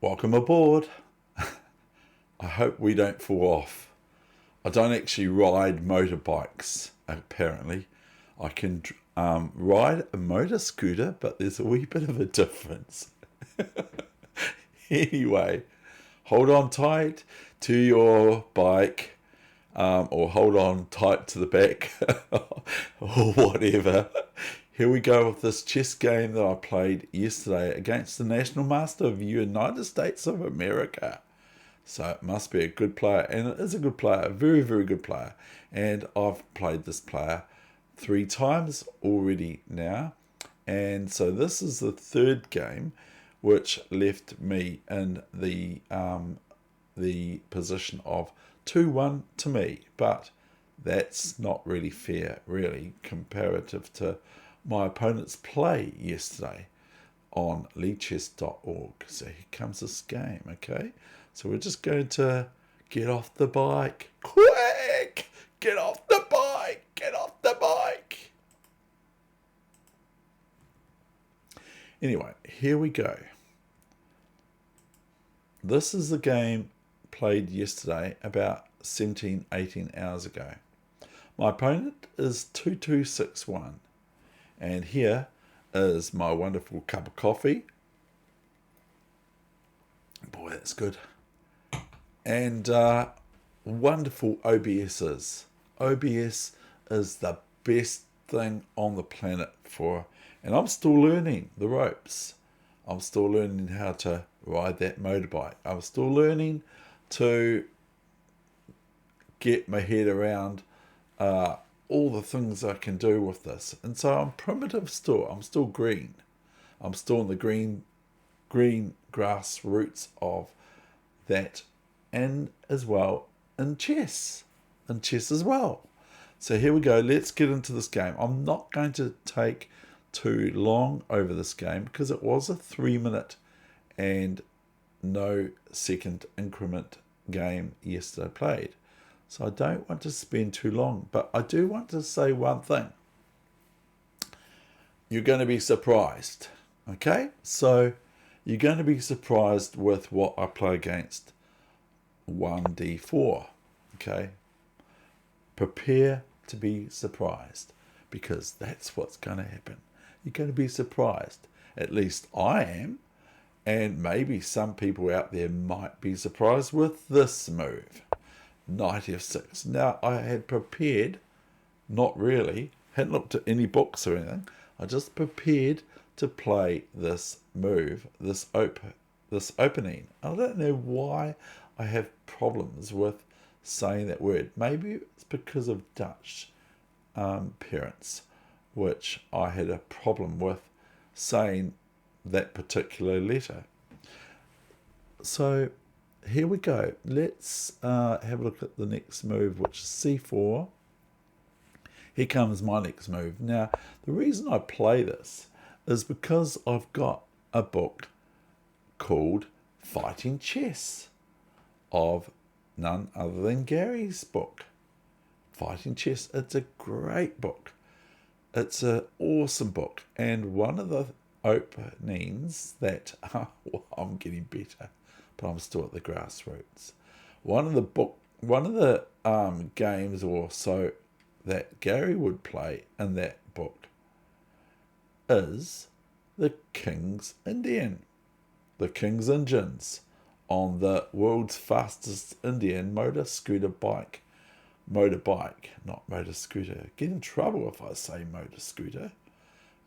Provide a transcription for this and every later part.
Welcome aboard. I hope we don't fall off. I don't actually ride motorbikes, apparently. I can ride a motor scooter, but there's a wee bit of a difference. Anyway, hold on tight to your bike, or hold on tight to the back, or whatever. Here we go with this chess game that I played yesterday against the National Master of the United States of America. So it must be a good player, and it is a good player, a very, very good player. And I've played this player 3 times already now. And so this is the third game, which left me in the position of 2-1 to me. But that's not really fair, really, comparative to my opponent's play yesterday on leadchess.org. So here comes this game, okay? So we're just going to get off the bike. Quick! Get off the bike! Get off the bike! Anyway, here we go. This is the game played yesterday about 17, 18 hours ago. My opponent is 2261. And here is my wonderful cup of coffee. Boy, that's good. And wonderful OBSs. OBS is the best thing on the planet for, and I'm still learning the ropes. I'm still learning how to ride that motorbike. I'm still learning to get my head around all the things I can do with this. And so I'm primitive still. I'm still green. I'm still in the green grassroots of that, and as well in chess. In chess as well. So here we go. Let's get into this game. I'm not going to take too long over this game because it was a 3-minute and no second increment game yesterday played. So I don't want to spend too long, but I do want to say one thing. You're going to be surprised, okay? So you're going to be surprised with what I play against 1d4, okay? Prepare to be surprised, because that's what's going to happen. You're going to be surprised. At least I am, and maybe some people out there might be surprised with this move. Knight f6. Now, I had prepared, not really, hadn't looked at any books or anything. I just prepared to play this move, this opening. I don't know why I have problems with saying that word. Maybe it's because of Dutch parents, which I had a problem with saying that particular letter. So here we go. Let's have a look at the next move, which is c4. Here comes my next move. Now, the reason I play this is because I've got a book called Fighting Chess of none other than Gary's book. Fighting Chess. It's a great book. It's an awesome book. And one of the openings that... well, I'm getting better, but I'm still at the grassroots. One of the games or so that Gary would play in that book is the King's Indian. The King's Engines on the world's fastest Indian motorbike, not motor scooter. Get in trouble if I say motor scooter,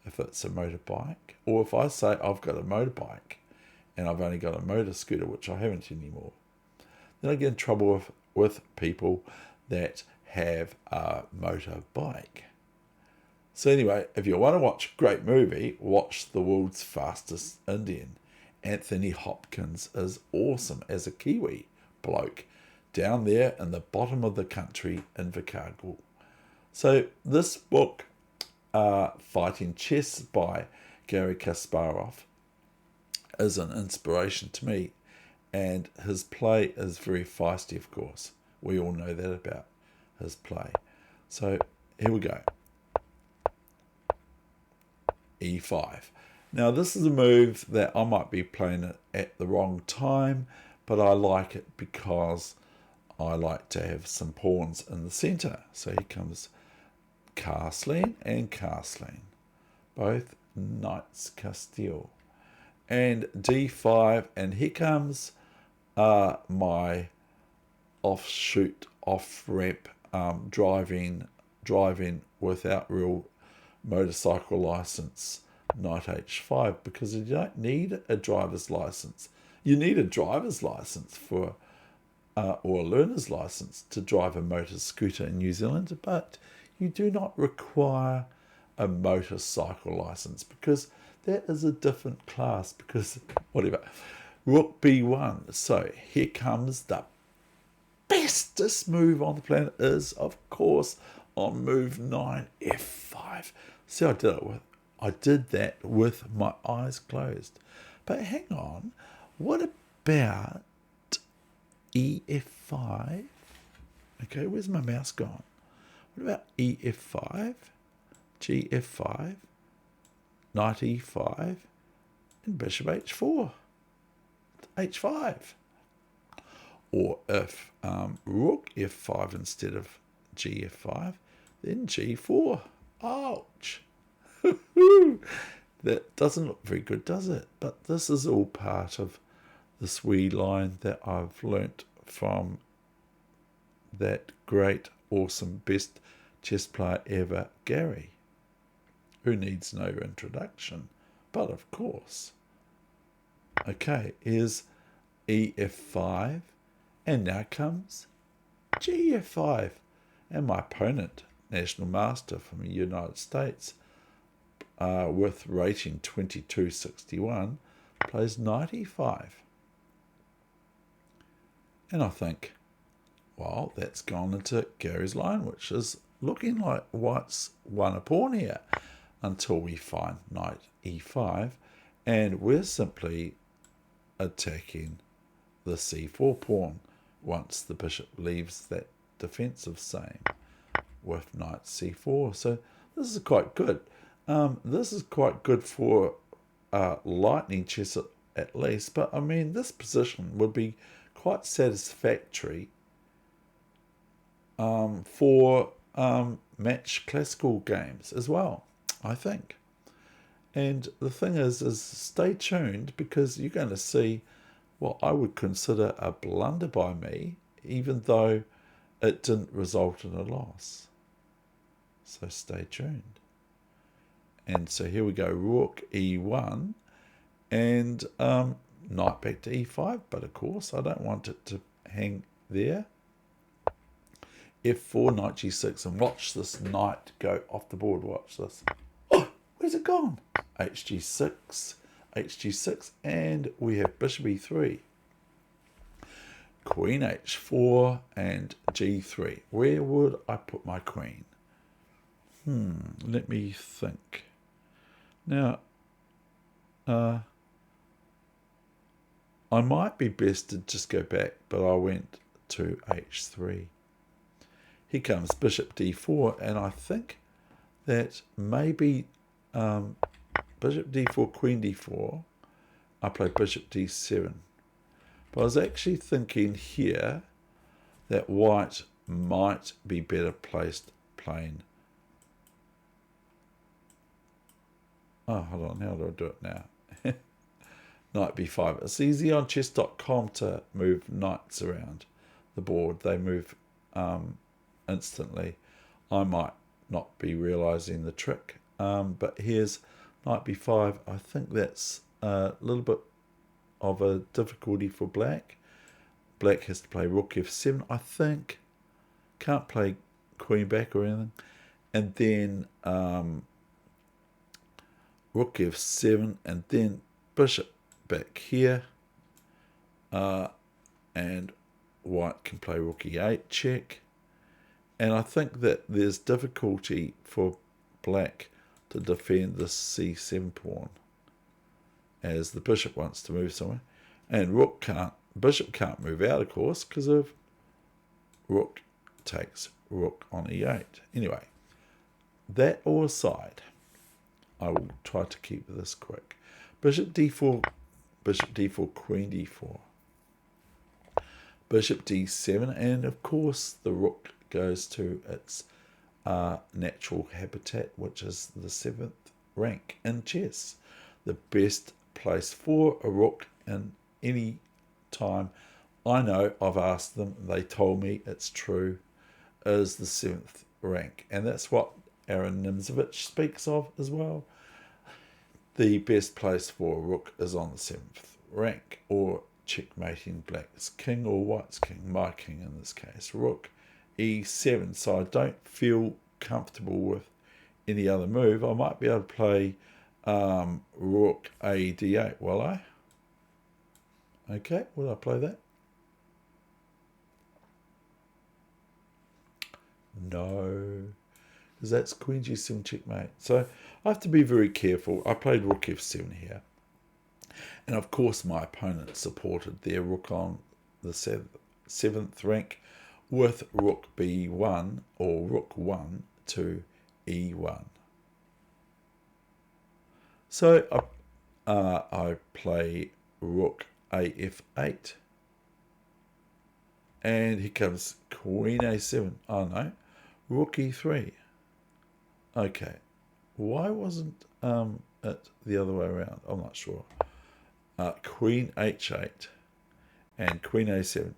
if it's a motorbike, or if I say I've got a motorbike and I've only got a motor scooter, which I haven't anymore. Then I get in trouble with people that have a motorbike. So anyway, if you want to watch a great movie, watch The World's Fastest Indian. Anthony Hopkins is awesome as a Kiwi bloke down there in the bottom of the country in Invercargill. So this book, Fighting Chess by Gary Kasparov, is an inspiration to me, and his play is very feisty, of course. We all know that about his play. So here we go. E5. Now this is a move that I might be playing it at the wrong time, but I like it because I like to have some pawns in the centre. So here comes castling and castling, both knights Castile, and d5, and here comes my offshoot, off ramp, driving without real motorcycle license, knight h5, because you don't need a driver's license. You need a driver's license for or a learner's license to drive a motor scooter in New Zealand, but you do not require a motorcycle license because that is a different class. Because whatever, rook b1. So here comes the bestest move on the planet, is of course on move 9 f5. See, I did that with my eyes closed. But hang on, what about ef5? Okay, where's my mouse gone? What about ef5, gf5, knight e5, and bishop h4, h5? Or if rook f5 instead of gf5, then g4. Ouch! That doesn't look very good, does it? But this is all part of this wee line that I've learnt from that great, awesome, best chess player ever, Gary, who needs no introduction. But of course. Okay, here's ef5, and now comes gf5. And my opponent, National Master from the United States, with rating 2261, plays knight e5. And I think, well, that's gone into Gary's line, which is looking like white's won a pawn here until we find knight e5, and we're simply attacking the c4 pawn once the bishop leaves that defensive same with knight c4. So this is quite good. This is quite good for lightning chess at least, but I mean this position would be quite satisfactory for match classical games as well, I think. And the thing is stay tuned, because you're going to see what I would consider a blunder by me, even though it didn't result in a loss. So stay tuned. And so here we go, rook e1, and knight back to e5, but of course I don't want it to hang there. f4, knight g6, and watch this knight go off the board. Watch this. Oh, where's it gone? hg6, hg6, and we have bishop e3, queen h4, and g3. Where would I put my queen? Let me think. Now, I might be best to just go back, but I went to h3. Here comes bishop d4, and I think that maybe bishop d4, queen d4, I play bishop d7. But I was actually thinking here that white might be better placed playing. Oh, hold on, how do I do it now? Knight b5. It's easy on chess.com to move knights around the board. They move instantly. I might not be realizing the trick, but here's knight b5. I think that's a little bit of a difficulty for black. Black has to play rook f7, I think. Can't play queen back or anything. And then rook f7, and then bishop back here, and white can play rook e8 check. And I think that there's difficulty for black to defend this c7 pawn, as the bishop wants to move somewhere, and bishop can't move out, of course, because of rook takes rook on e8. Anyway, that all aside, I will try to keep this quick. Bishop d4, bishop d4, queen d4, bishop d7, and of course the rook goes to its natural habitat, which is the 7th rank in chess. The best place for a rook in any time I know, I've asked them, they told me it's true, is the 7th rank. And that's what Aaron Nimzovich speaks of as well. The best place for a rook is on the 7th rank, or checkmating black's king or white's king, my king in this case, rook e7. So I don't feel comfortable with any other move. I might be able to play rook a d8, will I? Okay, will I play that? No, because that's queen g7 checkmate. So I have to be very careful. I played rook f7 here. And of course my opponent supported their rook on the 7th rank with rook b1 or rook 1 to e1. So I play rook af8. And here comes queen a7. Oh no, rook e3. Okay, why wasn't it the other way around? I'm not sure. Queen h8 and queen a7.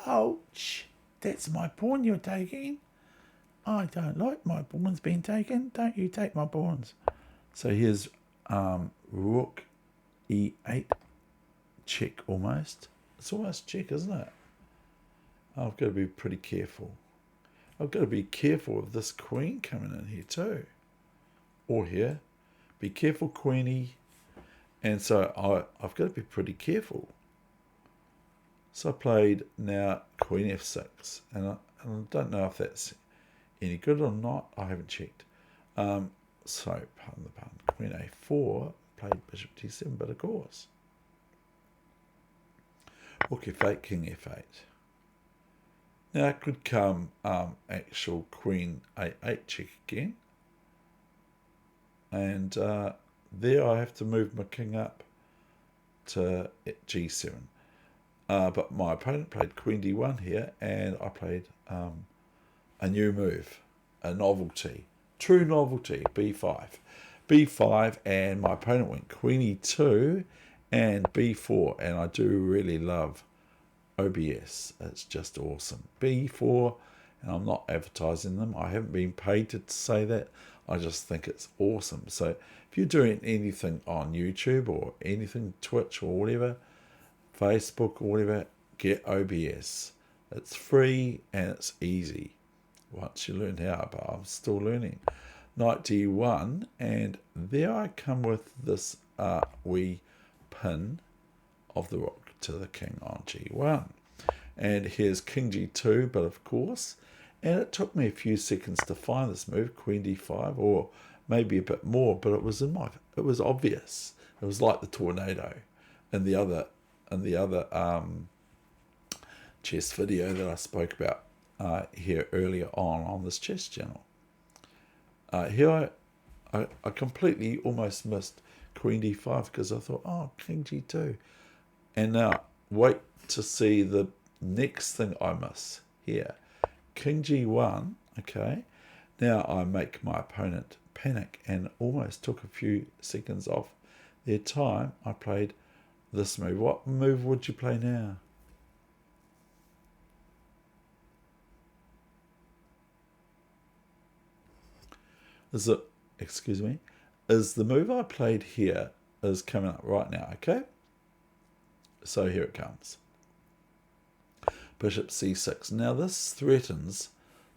Ouch! That's my pawn you're taking. I don't like my pawns being taken. Don't you take my pawns. So here's rook e8 check almost. It's almost check, isn't it? I've got to be pretty careful. I've got to be careful of this queen coming in here too. Or here. Be careful, queenie. And so I've got to be pretty careful. So I played now queen f6. And I don't know if that's any good or not. I haven't checked. So, pardon the pun, queen a4, played bishop d7, but of course. Rook f8, king f8. Now it could come actual queen a8 check again. And there I have to move my king up to g7. But my opponent played queen d1 here, and I played a new move, a novelty, true novelty, b5. b5, and my opponent went queen e2 and b4, and I do really love OBS. It's just awesome. b4, and I'm not advertising them. I haven't been paid to say that. I just think it's awesome. So if you're doing anything on YouTube or anything, Twitch or whatever, Facebook or whatever, get OBS. It's free and it's easy once you learn how, but I'm still learning. Knight d1, and there I come with this wee pin of the rook to the king on g1. And here's king g2, but of course, and it took me a few seconds to find this move, queen d5, or maybe a bit more, but it was obvious. It was like the tornado in the other chess video that I spoke about here earlier on this chess channel. Here I completely almost missed queen d5 because I thought, oh, king g2. And now wait to see the next thing I miss here. King g1, okay. Now I make my opponent panic and almost took a few seconds off their time. I played this move. What move would you play now? Is the move I played here is coming up right now, okay? So here it comes. Bishop c6. Now this threatens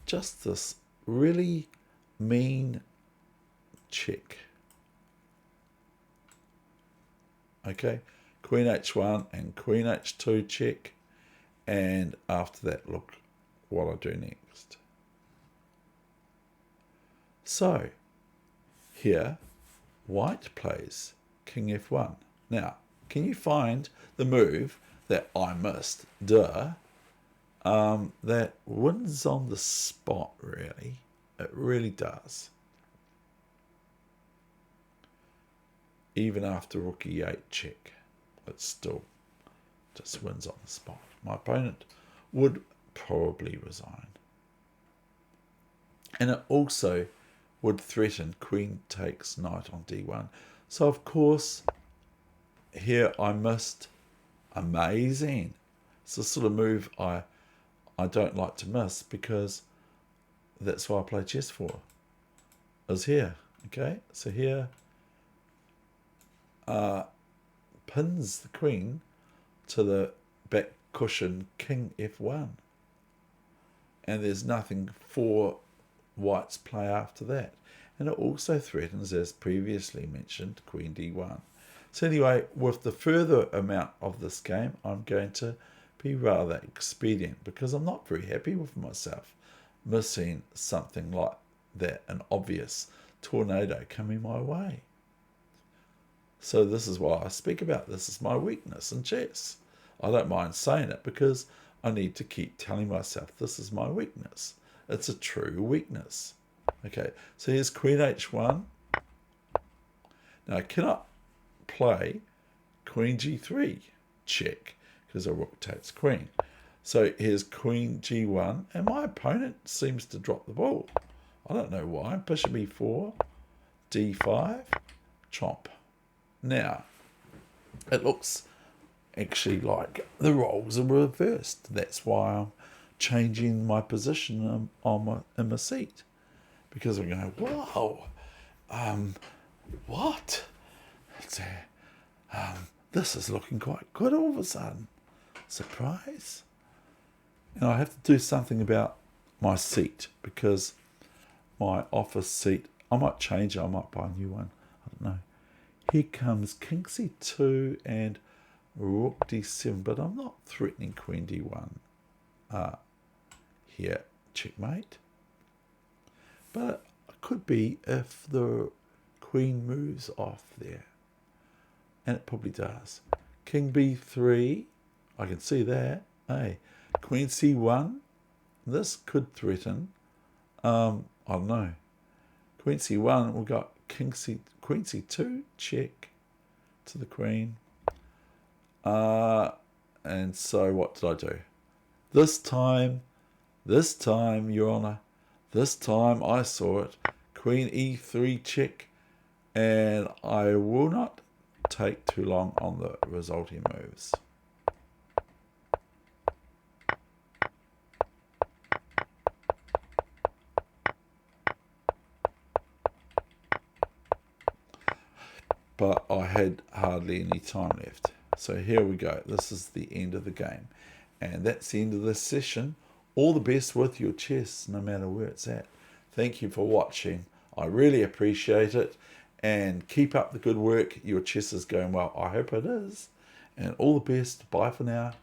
just this really mean check. Okay, queen h1 and queen h2 check. And after that, look what I do next. So here, white plays king f1. Now, can you find the move that I missed? That wins on the spot, really. It really does. even after rook e8 check, it still just wins on the spot. My opponent would probably resign. And it also would threaten queen takes knight on d1. So of course, here I missed amazing. It's the sort of move I don't like to miss, because that's what I play chess for, is here. Okay, so here pins the queen to the back cushion king f1, and there's nothing for white's play after that. And it also threatens, as previously mentioned, queen d1. So anyway, with the further amount of this game, I'm going to be rather expedient, because I'm not very happy with myself missing something like that, an obvious tornado coming my way. So this is why I speak about this as my weakness in chess. I don't mind saying it, because I need to keep telling myself this is my weakness. It's a true weakness. Okay, so here's queen h1. Now I cannot play queen g3 check, because a rook takes queen. So here's queen g1, and my opponent seems to drop the ball. I don't know why. Bishop e4, d5, chomp. Now, it looks actually like the roles are reversed. That's why I'm changing my position in my seat, because I'm going, whoa, what? This is looking quite good all of a sudden. Surprise. And I have to do something about my seat, because my office seat, I might change it, I might buy a new one, I don't know. Here comes king c2 and rook d7, but I'm not threatening queen d1 here, checkmate. But it could be if the queen moves off there, and it probably does. King b3, I can see that. Hey, queen c1, this could threaten. I don't know. Queen c1, we've got queen c2, check to the queen. And so what did I do? This time, Your Honour, this time I saw it. Queen e3 check, and I will not take too long on the resulting moves. But I had hardly any time left. So here we go. This is the end of the game. And that's the end of this session. All the best with your chess, no matter where it's at. Thank you for watching. I really appreciate it. And keep up the good work. Your chess is going well. I hope it is. And all the best. Bye for now.